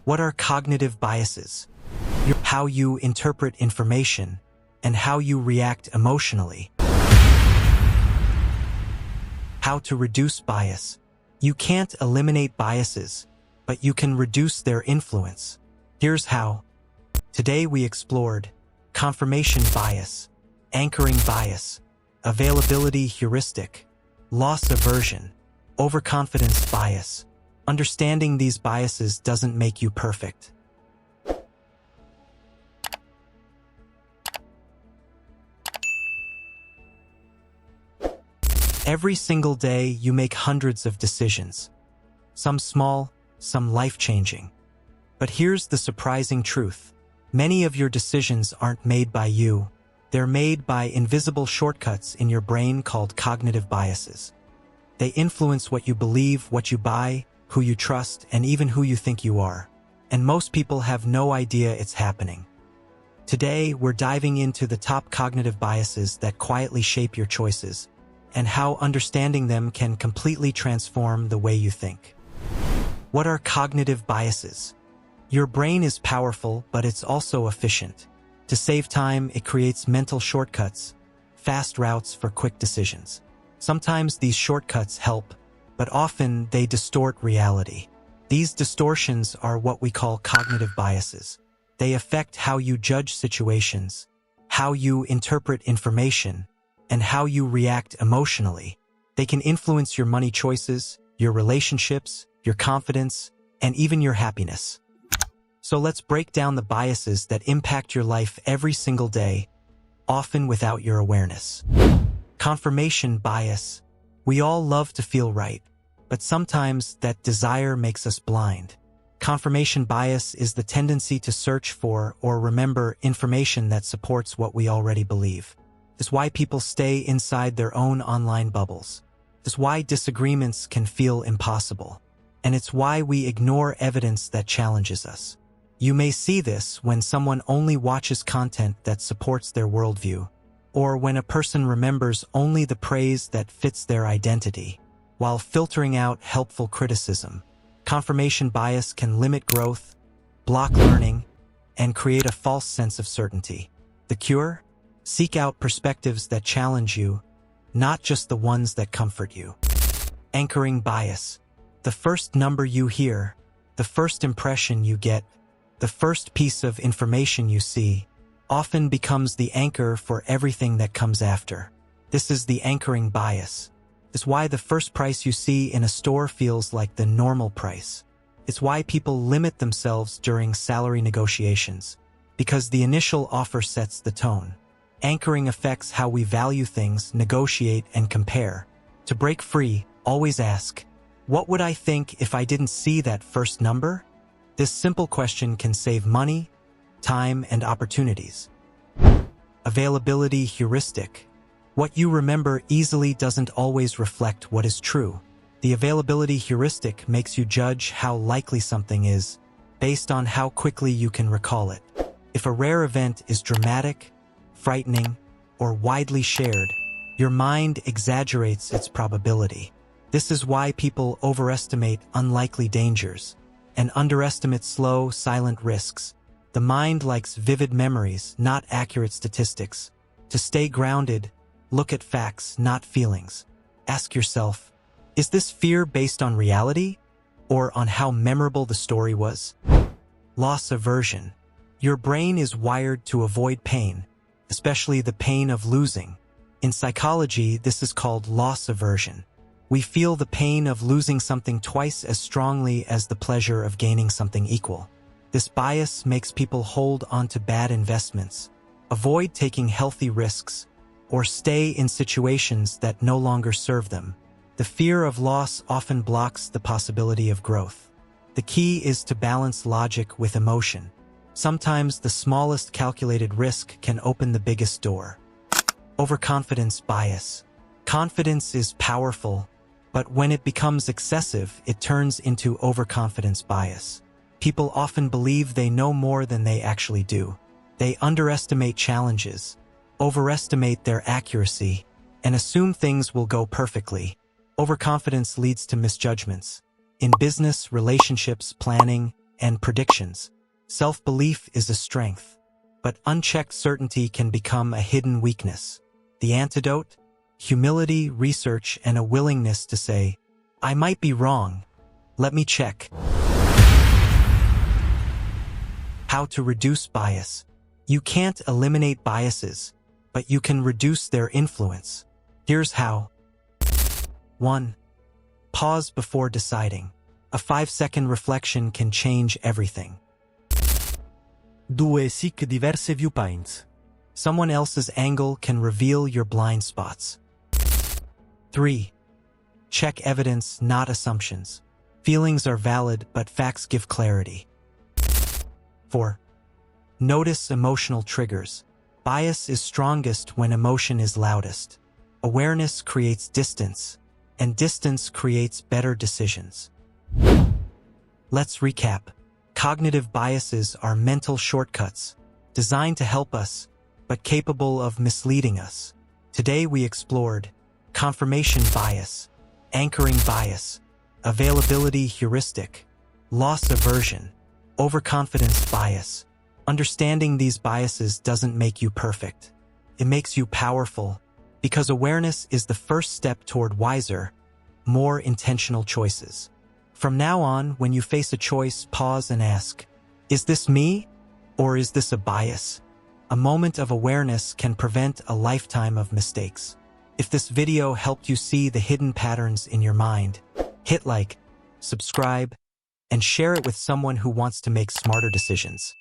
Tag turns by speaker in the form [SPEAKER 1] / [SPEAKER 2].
[SPEAKER 1] What are cognitive biases? How you interpret information and how you react emotionally. How to reduce bias. You can't eliminate biases, but you can reduce their influence. Here's how. Today we explored confirmation bias, anchoring bias, availability heuristic, loss aversion, overconfidence bias. Understanding these biases doesn't make you perfect. Every single day you make hundreds of decisions, some small, some life-changing. But here's the surprising truth. Many of your decisions aren't made by you. They're made by invisible shortcuts in your brain called cognitive biases. They influence what you believe, what you buy, who you trust, and even who you think you are. And most people have no idea it's happening. Today, we're diving into the top cognitive biases that quietly shape your choices, and how understanding them can completely transform the way you think. What are cognitive biases? Your brain is powerful, but it's also efficient. To save time, it creates mental shortcuts, fast routes for quick decisions. Sometimes these shortcuts help, but often they distort reality. These distortions are what we call cognitive biases. They affect how you judge situations, how you interpret information, and how you react emotionally. They can influence your money choices, your relationships, your confidence, and even your happiness. So let's break down the biases that impact your life every single day, often without your awareness. Confirmation bias. We all love to feel right, but sometimes that desire makes us blind. Confirmation bias is the tendency to search for or remember information that supports what we already believe. It's why people stay inside their own online bubbles. It's why disagreements can feel impossible. And it's why we ignore evidence that challenges us. You may see this when someone only watches content that supports their worldview, or when a person remembers only the praise that fits their identity, while filtering out helpful criticism. Confirmation bias can limit growth, block learning, and create a false sense of certainty. The cure? Seek out perspectives that challenge you, not just the ones that comfort you. Anchoring bias. The first number you hear, the first impression you get, the first piece of information you see, often becomes the anchor for everything that comes after. This is the anchoring bias. It's why the first price you see in a store feels like the normal price. It's why people limit themselves during salary negotiations, because the initial offer sets the tone. Anchoring affects how we value things, negotiate, and compare. To break free, always ask, what would I think if I didn't see that first number? This simple question can save money, time, and opportunities. Availability heuristic. What you remember easily doesn't always reflect what is true. The availability heuristic makes you judge how likely something is based on how quickly you can recall it. If a rare event is dramatic, frightening, or widely shared, your mind exaggerates its probability. This is why people overestimate unlikely dangers and underestimate slow, silent risks. The mind likes vivid memories, not accurate statistics. To stay grounded, look at facts, not feelings. Ask yourself, is this fear based on reality or on how memorable the story was? Loss aversion. Your brain is wired to avoid pain, especially the pain of losing. In psychology, this is called loss aversion. We feel the pain of losing something twice as strongly as the pleasure of gaining something equal. This bias makes people hold onto bad investments, avoid taking healthy risks, or stay in situations that no longer serve them. The fear of loss often blocks the possibility of growth. The key is to balance logic with emotion. Sometimes the smallest calculated risk can open the biggest door. Overconfidence bias. Confidence is powerful, but when it becomes excessive, it turns into overconfidence bias. People often believe they know more than they actually do. They underestimate challenges, overestimate their accuracy, and assume things will go perfectly. Overconfidence leads to misjudgments. In business, relationships, planning, and predictions. Self-belief is a strength, but unchecked certainty can become a hidden weakness. The antidote? Humility, research, and a willingness to say, I might be wrong. Let me check. How to reduce bias. You can't eliminate biases, but you can reduce their influence. Here's how. 1. Pause before deciding. A 5-second reflection can change everything.
[SPEAKER 2] 2. Seek diverse viewpoints.
[SPEAKER 1] Someone else's angle can reveal your blind spots. 3. Check evidence, not assumptions. Feelings are valid, but facts give clarity. 4. Notice emotional triggers. Bias is strongest when emotion is loudest. Awareness creates distance, and distance creates better decisions. Let's recap. Cognitive biases are mental shortcuts, designed to help us, but capable of misleading us. Today we explored confirmation bias, anchoring bias, availability heuristic, loss aversion, overconfidence bias. Understanding these biases doesn't make you perfect. It makes you powerful, because awareness is the first step toward wiser, more intentional choices. From now on, when you face a choice, pause and ask, is this me, or is this a bias? A moment of awareness can prevent a lifetime of mistakes. If this video helped you see the hidden patterns in your mind, hit like, subscribe, and share it with someone who wants to make smarter decisions.